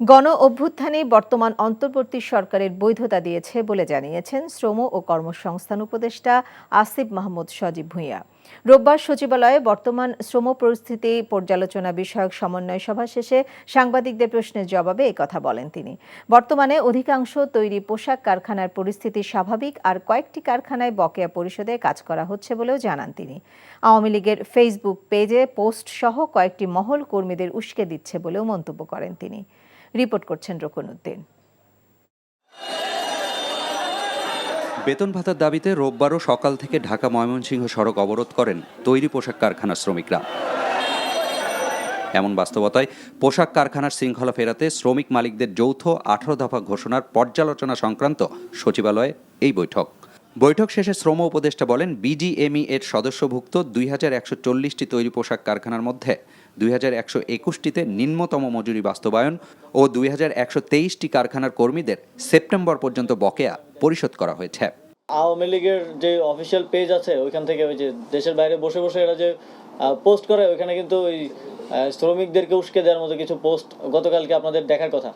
গণ অভ্যুত্থানে বর্তমান অন্তর্বর্তী সরকারের বৈধতা দিয়েছে বলে জানিয়েছেন শ্রম ও কর্মসংস্থান উপদেষ্টা আসিফ মাহমুদ সজীব ভূঁইয়া। রোববার সচিবালয়ে বর্তমান শ্রম পরিস্থিতি পর্যালোচনা বিষয়ক সমন্বয় সভা শেষে সাংবাদিকদের প্রশ্নের জবাবে একথা বলেন তিনি। বর্তমানে অধিকাংশ তৈরি পোশাক কারখানার পরিস্থিতি স্বাভাবিক, আর কয়েকটি কারখানায় বকেয়া পরিশোধে কাজ করা হচ্ছে বলেও জানান তিনি। আওয়ামী লীগের ফেসবুক পেজে পোস্ট সহ কয়েকটি মহল কর্মীদের উস্কে দিচ্ছে বলেও মন্তব্য করেন তিনি। রিপোর্ট করছেন রকুনউদ্দিন। বেতন ভাতার দাবিতে রোববারও সকাল থেকে ঢাকা ময়মনসিংহ সড়ক অবরোধ করেন তৈরি পোশাক কারখানার শ্রমিকরা। এমন বাস্তবতায় পোশাক কারখানার শৃঙ্খলা ফেরাতে শ্রমিক মালিকদের যৌথ 18 দফা ঘোষণার পর্যালোচনা সংক্রান্ত সচিবালয়ে এই বৈঠক শেষে শ্রম উপদেষ্টা বলেন, বিজিএমই এর সদস্যভুক্ত 2140টি তৈরি পোশাক কারখানার মধ্যে 2121টিতে নিম্নতম মজুরি বাস্তবায়ন ও 2123টি কারখানার কর্মীদের সেপ্টেম্বর পর্যন্ত বকেয়া পরিশোধ করা হয়েছে। আওয়ামী লীগের যে অফিসিয়াল পেজ আছে ওইখান থেকে ওই যে দেশের বাইরে বসে বসে এরা যে পোস্ট করে, ওইখানে কিন্তু ওই শ্রমিকদেরকে উস্কে দেওয়ার মতো কিছু পোস্ট গতকালকে আপনাদের দেখার কথা,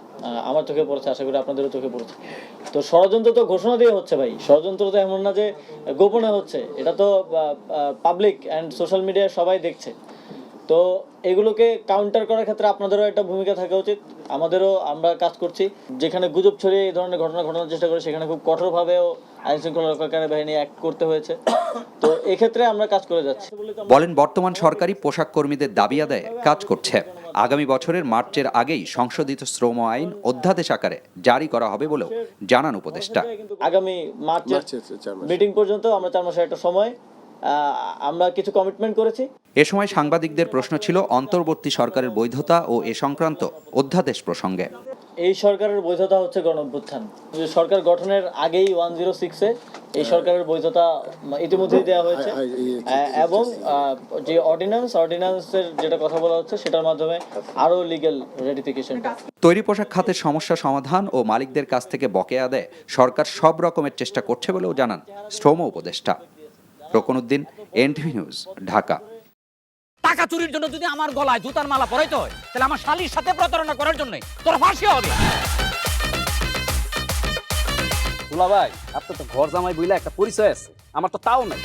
আমার চোখে পড়েছে, আশা করি আপনাদেরও চোখে পড়েছে। তো ষড়যন্ত্র তো ঘোষণা দিয়ে হচ্ছে ভাই, ষড়যন্ত্র তো এমন না যে গোপনে হচ্ছে, এটা তো পাবলিক অ্যান্ড সোশ্যাল মিডিয়ায় সবাই দেখছে। তো এগুলোকে কাউন্টার করার ক্ষেত্রে আপনাদেরও একটা ভূমিকা থাকা উচিত, আমাদেরও। আমরা কাজ করছি, যেখানে গুজব ছড়িয়ে এই ধরনের ঘটনা ঘটানোর চেষ্টা করে সেখানে খুব কঠোরভাবেও আইন শৃঙ্খলা রক্ষাকারী বাহিনী অ্যাক্ট করতে হয়েছে। তো এক্ষেত্রে আমরা কাজ করে যাচ্ছি। বলেন, বর্তমান সরকারি পোশাক কর্মীদের দাবি আদায়ে কাজ করছে। আগামী বছরের মার্চের আগেই সংশোধিত শ্রম আইন অধ্যাদেশ আকারে জারি করা হবে বলেও জানান উপদেষ্টা। আগামী মার্চের মিটিং পর্যন্ত আমরা 4 মাসের একটা সময় আমরা কিছু কমিটমেন্ট করেছি। এ সময় সাংবাদিকদের প্রশ্ন ছিল অন্তর্বর্তী সরকারের বৈধতা ও এ সংক্রান্ত অধ্যাদেশ প্রসঙ্গে। এই সরকারের বৈধতা হচ্ছে গণ অভ্যুত্থান। সরকার গঠনের আগেই 106-এ এই সরকারের বৈধতা ইতিমধ্যেই দেওয়া হয়েছে, এবং যে অর্ডিন্যান্সের যেটা কথা বলা হচ্ছে সেটার মাধ্যমে আরো লিগ্যাল রেটিফিকেশন। তৈরি পোশাক খাতের সমস্যা সমাধান ও মালিকদের কাছ থেকে বকেয়া আদায়ে সরকার সব রকমের চেষ্টা করছে বলেও জানান শ্রম উপদেষ্টা। রকুনউদ্দিন, এনটিভি নিউজ, ঢাকা। টাকা চুরির জন্য যদি আমার গলায় জুতার মালা পরাইতে হয়, তাহলে আমার শালীর সাথে প্রতারণা করার জন্য তোর ফাঁসি হবে। দুলা ভাই, আপনার তো ঘর জামাই বইলা একটা পরিচয় আছে, আমার তো তাও নাই।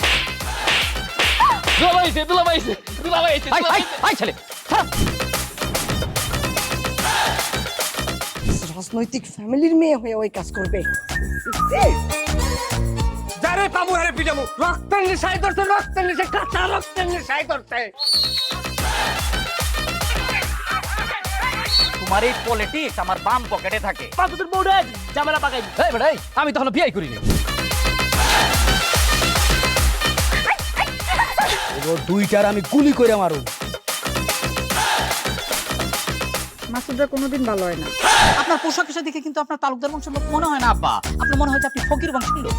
রাজনৈতিক ফ্যামিলির মেয়ে হয়ে ওই কাজ করবে। যারে পাবো আরে পিটাবো, রক্তের নেশায় ধরতে, রক্তের নেশায়, কাঁচা রক্তের নেশায় ধরতে। তোমার এই পলিটিক্স আমার বাম পকেটে থাকে। পাঁচদের বউরে ঝামেলা পাকাই। এই বেটাই, আমি তখন বিয়ে করিনি। দুইটার আমি গুলি করে মারু। মাসুদরা কোনোদিন ভালো হয় না। আপনার পোশাক এসে দেখে কিন্তু আপনার তালুকদার বংশের লোক মনে হয় না আব্বা, আপনার মনে হয় যে আপনি ফকির বংশের লোক।